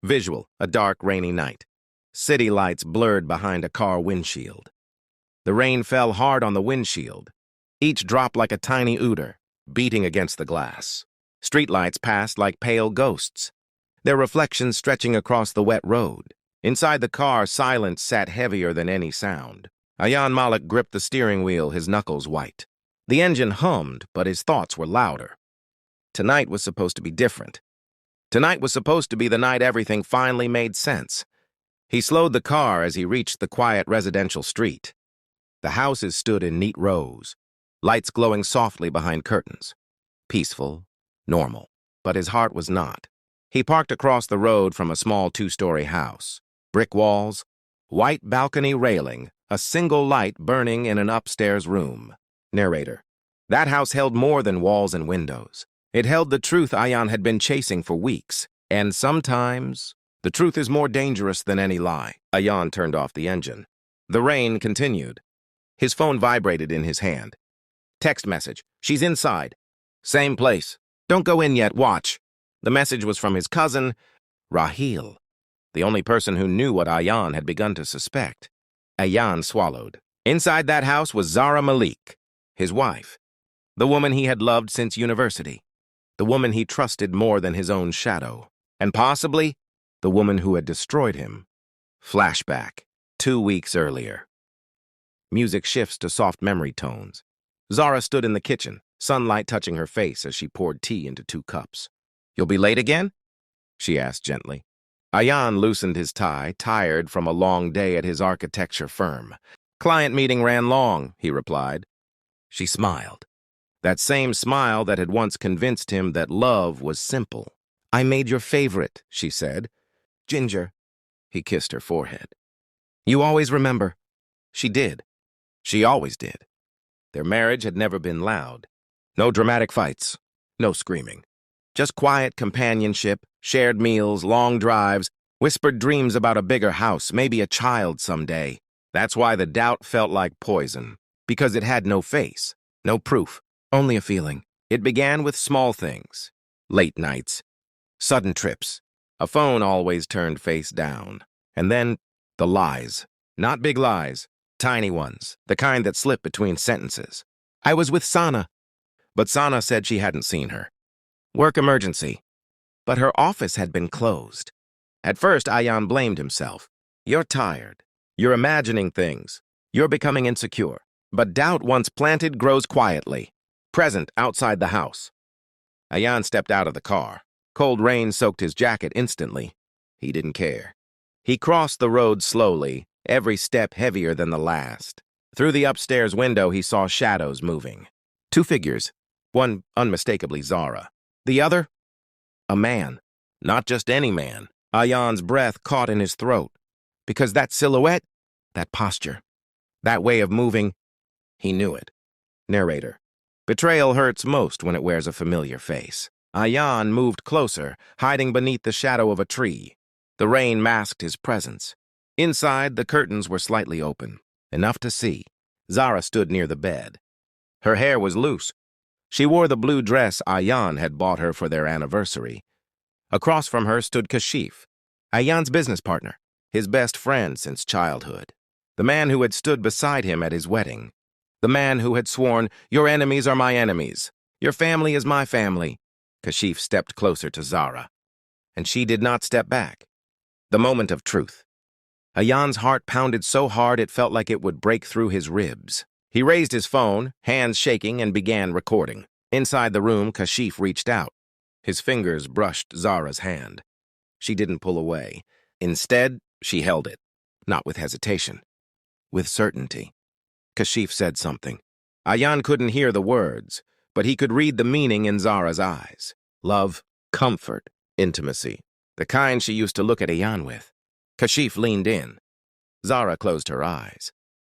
Visual, a dark, rainy night. City lights blurred behind a car windshield. The rain fell hard on the windshield, each drop like a tiny ooter, beating against the glass. Streetlights passed like pale ghosts, their reflections stretching across the wet road. Inside the car, silence sat heavier than any sound. Ayan Malik gripped the steering wheel, his knuckles white. The engine hummed, but his thoughts were louder. Tonight was supposed to be different. Tonight was supposed to be the night everything finally made sense. He slowed the car as he reached the quiet residential street. The houses stood in neat rows, lights glowing softly behind curtains. Peaceful, normal, but his heart was not. He parked across the road from a small two-story house. Brick walls, white balcony railing, a single light burning in an upstairs room. Narrator. That house held more than walls and windows. It held the truth Ayan had been chasing for weeks. And sometimes, the truth is more dangerous than any lie. Ayan turned off the engine. The rain continued. His phone vibrated in his hand. Text message. She's inside. Same place. Don't go in yet, watch. The message was from his cousin, Rahil, the only person who knew what Ayan had begun to suspect. Ayan swallowed. Inside that house was Zara Malik, his wife, the woman he had loved since university, the woman he trusted more than his own shadow, and possibly the woman who had destroyed him. Flashback, 2 weeks earlier. Music shifts to soft memory tones. Zara stood in the kitchen, sunlight touching her face as she poured tea into 2 cups. "You'll be late again?" she asked gently. Ayan loosened his tie, tired from a long day at his architecture firm. "Client meeting ran long," he replied. She smiled. That same smile that had once convinced him that love was simple. "I made your favorite," she said. "Ginger." He kissed her forehead. "You always remember." She did. She always did. Their marriage had never been loud. No dramatic fights. No screaming. Just quiet companionship, shared meals, long drives, whispered dreams about a bigger house, maybe a child someday. That's why the doubt felt like poison, because it had no face, no proof, only a feeling. It began with small things. Late nights, sudden trips, a phone always turned face down, and then the lies. Not big lies, tiny ones, the kind that slip between sentences. "I was with Sana," but Sana said she hadn't seen her. Work emergency. But her office had been closed. At first, Ayan blamed himself. "You're tired. You're imagining things. You're becoming insecure." But doubt once planted grows quietly, present outside the house. Ayan stepped out of the car. Cold rain soaked his jacket instantly. He didn't care. He crossed the road slowly, every step heavier than the last. Through the upstairs window, he saw shadows moving. 2 figures, one unmistakably Zara. The other, a man. Not just any man. Ayan's breath caught in his throat. Because that silhouette, that posture, that way of moving, he knew it. Narrator. Betrayal hurts most when it wears a familiar face. Ayan moved closer, hiding beneath the shadow of a tree. The rain masked his presence. Inside, the curtains were slightly open, enough to see. Zara stood near the bed. Her hair was loose. She wore the blue dress Ayan had bought her for their anniversary. Across from her stood Kashif, Ayan's business partner, his best friend since childhood. The man who had stood beside him at his wedding. The man who had sworn, "Your enemies are my enemies. Your family is my family." Kashif stepped closer to Zara, and she did not step back. The moment of truth. Ayan's heart pounded so hard it felt like it would break through his ribs. He raised his phone, hands shaking, and began recording. Inside the room, Kashif reached out. His fingers brushed Zara's hand. She didn't pull away. Instead, she held it, not with hesitation, with certainty. Kashif said something. Ayan couldn't hear the words, but he could read the meaning in Zara's eyes. Love, comfort, intimacy, the kind she used to look at Ayan with. Kashif leaned in. Zara closed her eyes.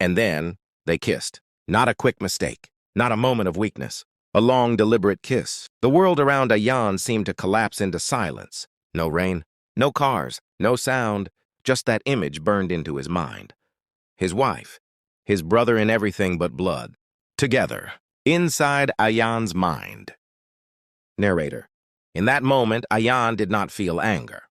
And then they kissed. Not a quick mistake, not a moment of weakness. A long, deliberate kiss. The world around Ayan seemed to collapse into silence. No rain, no cars, no sound, just that image burned into his mind. His wife, his brother in everything but blood, together, inside Ayan's mind. Narrator. In that moment, Ayan did not feel anger.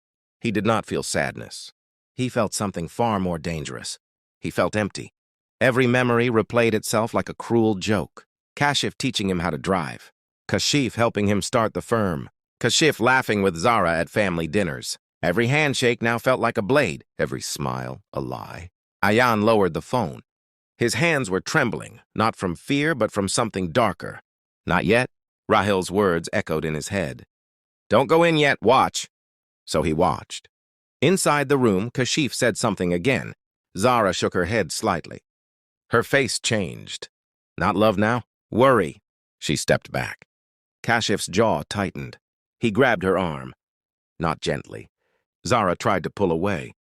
He did not feel sadness. He felt something far more dangerous. He felt empty. Every memory replayed itself like a cruel joke. Kashif teaching him how to drive. Kashif helping him start the firm. Kashif laughing with Zara at family dinners. Every handshake now felt like a blade. Every smile, a lie. Ayan lowered the phone. His hands were trembling, not from fear, but from something darker. Not yet, Rahil's words echoed in his head. Don't go in yet, watch. So he watched. Inside the room, Kashif said something again. Zara shook her head slightly. Her face changed. Not love now? Worry. She stepped back. Kashif's jaw tightened. He grabbed her arm. Not gently. Zara tried to pull away.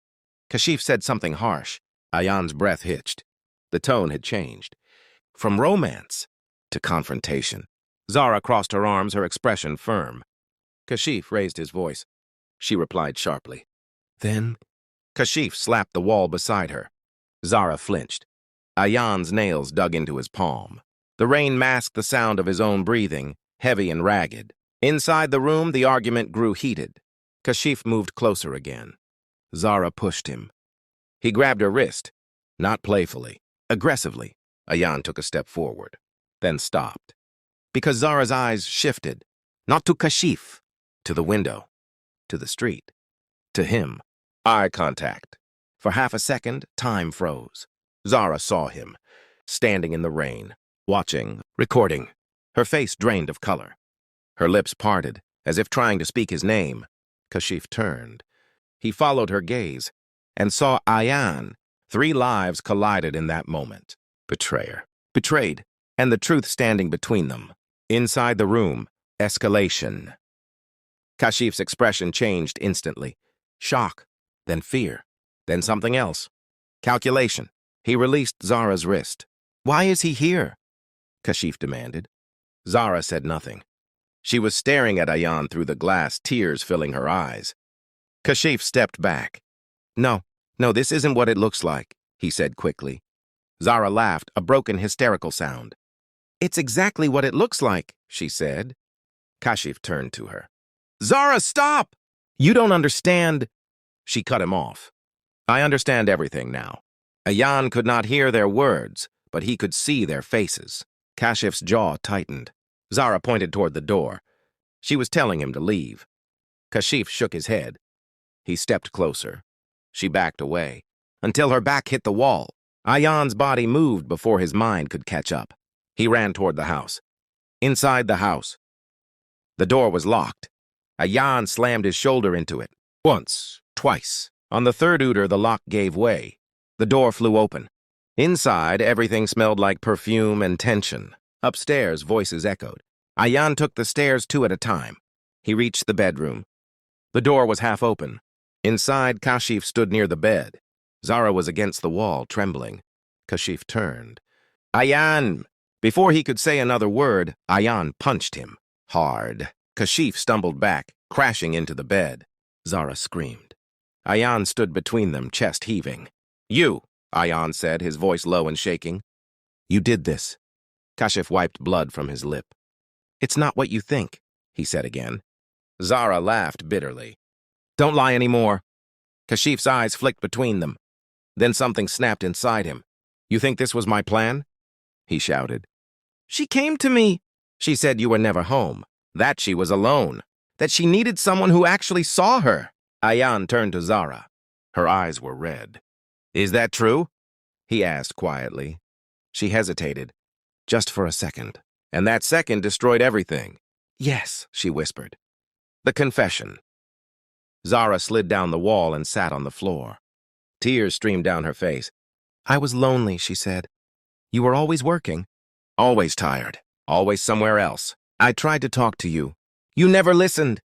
Kashif said something harsh. Ayan's breath hitched. The tone had changed. From romance to confrontation. Zara crossed her arms, her expression firm. Kashif raised his voice. She replied sharply. Then? Kashif slapped the wall beside her. Zara flinched. Ayan's nails dug into his palm. The rain masked the sound of his own breathing, heavy and ragged. Inside the room, the argument grew heated. Kashif moved closer again. Zara pushed him. He grabbed her wrist, not playfully, aggressively. Ayan took a step forward, then stopped. Because Zara's eyes shifted, not to Kashif, to the window, to the street, to him. Eye contact. For half a second, time froze. Zara saw him, standing in the rain, watching, recording, her face drained of color. Her lips parted, as if trying to speak his name. Kashif turned. He followed her gaze and saw Ayan. 3 lives collided in that moment. Betrayer. Betrayed, and the truth standing between them. Inside the room, escalation. Kashif's expression changed instantly. Shock, then fear, then something else. Calculation. He released Zara's wrist. Why is he here? Kashif demanded. Zara said nothing. She was staring at Ayan through the glass, tears filling her eyes. Kashif stepped back. No, this isn't what it looks like, he said quickly. Zara laughed, a broken, hysterical sound. It's exactly what it looks like, she said. Kashif turned to her. Zara, stop! You don't understand. She cut him off. I understand everything now. Ayan could not hear their words, but he could see their faces. Kashif's jaw tightened. Zara pointed toward the door. She was telling him to leave. Kashif shook his head. He stepped closer. She backed away, until her back hit the wall. Ayan's body moved before his mind could catch up. He ran toward the house. Inside the house. The door was locked. Ayan slammed his shoulder into it. Once, twice. On the third Uter, the lock gave way. The door flew open. Inside, everything smelled like perfume and tension. Upstairs, voices echoed. Ayan took the stairs 2 at a time. He reached the bedroom. The door was half open. Inside, Kashif stood near the bed. Zara was against the wall, trembling. Kashif turned. Ayan! Before he could say another word, Ayan punched him. Hard. Kashif stumbled back, crashing into the bed. Zara screamed. Ayan stood between them, chest heaving. You, Ayan said, his voice low and shaking. You did this. Kashif wiped blood from his lip. It's not what you think, he said again. Zara laughed bitterly. Don't lie anymore. Kashif's eyes flicked between them. Then something snapped inside him. You think this was my plan? He shouted. She came to me. She said you were never home, that she was alone, that she needed someone who actually saw her. Ayan turned to Zara. Her eyes were red. Is that true? He asked quietly. She hesitated, just for a second, and that second destroyed everything. Yes, she whispered. The confession. Zara slid down the wall and sat on the floor. Tears streamed down her face. I was lonely, she said. You were always working. Always tired. Always somewhere else. I tried to talk to you. You never listened.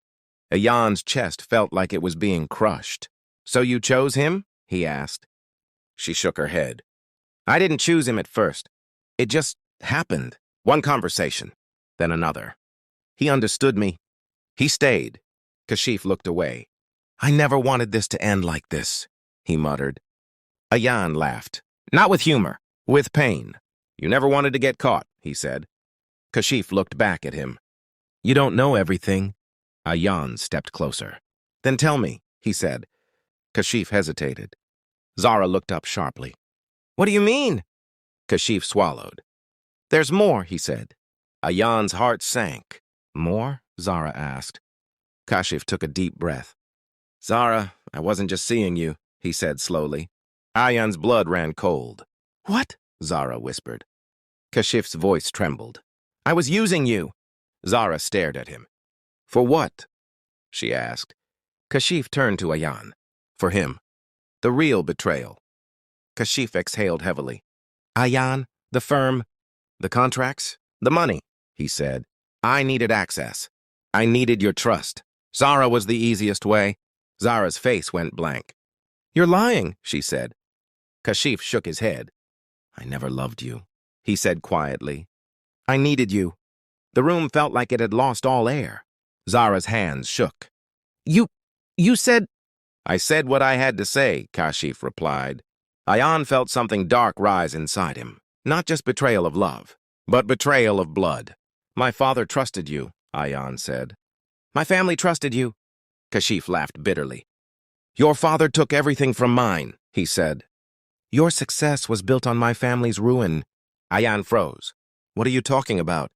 Ayan's chest felt like it was being crushed. So you chose him? He asked. She shook her head. I didn't choose him at first. It just happened. One conversation, then another. He understood me. He stayed. Kashif looked away. I never wanted this to end like this, he muttered. Ayan laughed. Not with humor, with pain. You never wanted to get caught, he said. Kashif looked back at him. You don't know everything. Ayan stepped closer. Then tell me, he said. Kashif hesitated. Zara looked up sharply. What do you mean? Kashif swallowed. There's more, he said. Ayan's heart sank. More? Zara asked. Kashif took a deep breath. Zara, I wasn't just seeing you, he said slowly. Ayan's blood ran cold. What? Zara whispered. Kashif's voice trembled. I was using you. Zara stared at him. For what? She asked. Kashif turned to Ayan. For him. The real betrayal. Kashif exhaled heavily. Ayan, the firm, the contracts, the money, he said. I needed access. I needed your trust. Zara was the easiest way. Zara's face went blank. You're lying, she said. Kashif shook his head. I never loved you, he said quietly. I needed you. The room felt like it had lost all air. Zara's hands shook. You said... I said what I had to say, Kashif replied. Ayan felt something dark rise inside him. Not just betrayal of love, but betrayal of blood. My father trusted you, Ayan said. My family trusted you. Kashif laughed bitterly. Your father took everything from mine, he said. Your success was built on my family's ruin. Ayan froze. What are you talking about?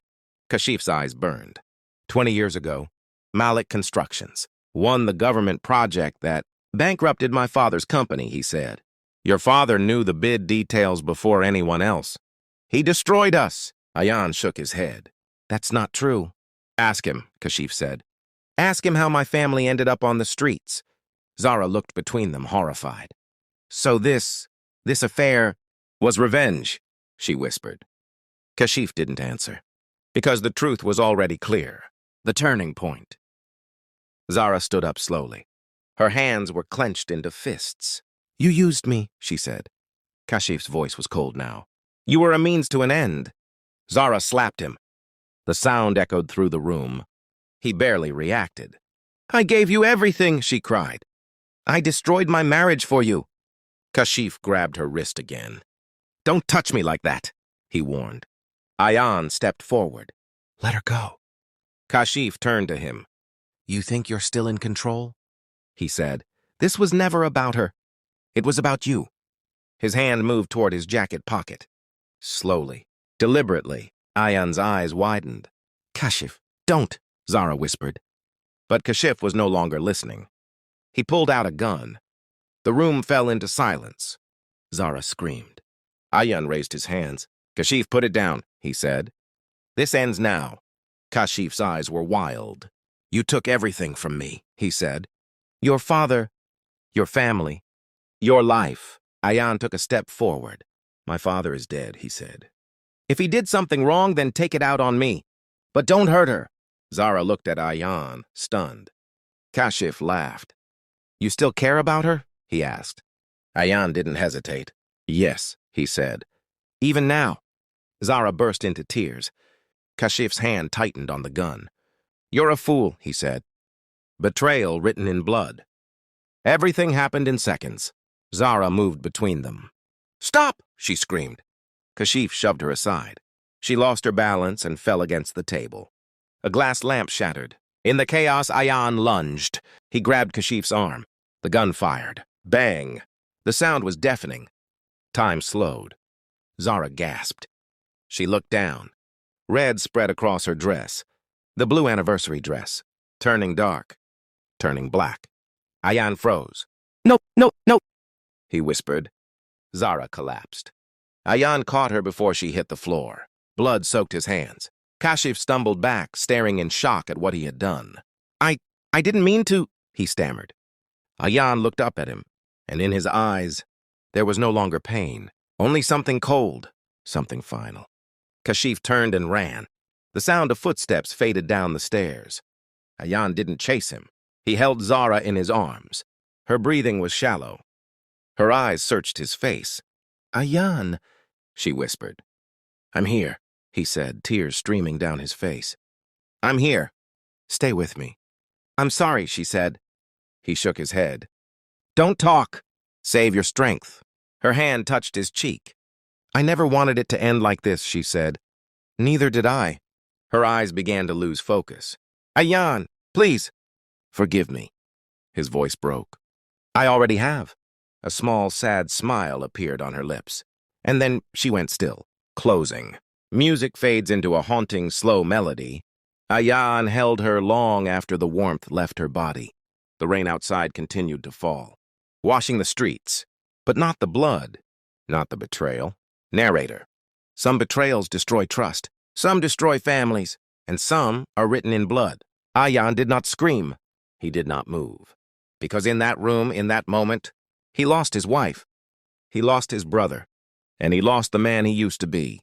Kashif's eyes burned. 20 years ago, Malik Constructions won the government project that bankrupted my father's company, he said. Your father knew the bid details before anyone else. He destroyed us. Ayan shook his head. That's not true. Ask him, Kashif said. Ask him how my family ended up on the streets. Zara looked between them, horrified. So this affair was revenge, she whispered. Kashif didn't answer, because the truth was already clear. The turning point. Zara stood up slowly. Her hands were clenched into fists. You used me, she said. Kashif's voice was cold now. You were a means to an end. Zara slapped him. The sound echoed through the room. He barely reacted. I gave you everything, she cried. I destroyed my marriage for you. Kashif grabbed her wrist again. Don't touch me like that, he warned. Ayan stepped forward. Let her go. Kashif turned to him. You think you're still in control? He said. This was never about her. It was about you. His hand moved toward his jacket pocket. Slowly, deliberately, Ayan's eyes widened. Kashif, don't, Zara whispered. But Kashif was no longer listening. He pulled out a gun. The room fell into silence. Zara screamed. Ayan raised his hands. Kashif, put it down, he said. This ends now. Kashif's eyes were wild. You took everything from me, he said. Your father, your family, your life. Ayan took a step forward. My father is dead, he said. If he did something wrong, then take it out on me. But don't hurt her. Zara looked at Ayan, stunned. Kashif laughed. You still care about her? He asked. Ayan didn't hesitate. Yes, he said. Even now. Zara burst into tears. Kashif's hand tightened on the gun. You're a fool, he said. Betrayal written in blood. Everything happened in seconds. Zara moved between them. Stop, she screamed. Kashif shoved her aside. She lost her balance and fell against the table. A glass lamp shattered. In the chaos, Ayan lunged. He grabbed Kashif's arm. The gun fired. Bang! The sound was deafening. Time slowed. Zara gasped. She looked down. Red spread across her dress. The blue anniversary dress. Turning dark. Turning black. Ayan froze. No, no, no, he whispered. Zara collapsed. Ayan caught her before she hit the floor. Blood soaked his hands. Kashif stumbled back, staring in shock at what he had done. I didn't mean to, he stammered. Ayan looked up at him, and in his eyes, there was no longer pain, only something cold, something final. Kashif turned and ran. The sound of footsteps faded down the stairs. Ayan didn't chase him. He held Zara in his arms. Her breathing was shallow. Her eyes searched his face. Ayan, she whispered. I'm here, he said, tears streaming down his face. I'm here. Stay with me. I'm sorry, she said. He shook his head. Don't talk. Save your strength. Her hand touched his cheek. I never wanted it to end like this, she said. Neither did I. Her eyes began to lose focus. Ayan, please. Forgive me. His voice broke. I already have. A small, sad smile appeared on her lips. And then she went still, closing. Music fades into a haunting, slow melody. Ayan held her long after the warmth left her body. The rain outside continued to fall, washing the streets, but not the blood, not the betrayal. Narrator. Some betrayals destroy trust, some destroy families, and some are written in blood. Ayan did not scream. He did not move. Because in that room, in that moment, he lost his wife, he lost his brother, and he lost the man he used to be.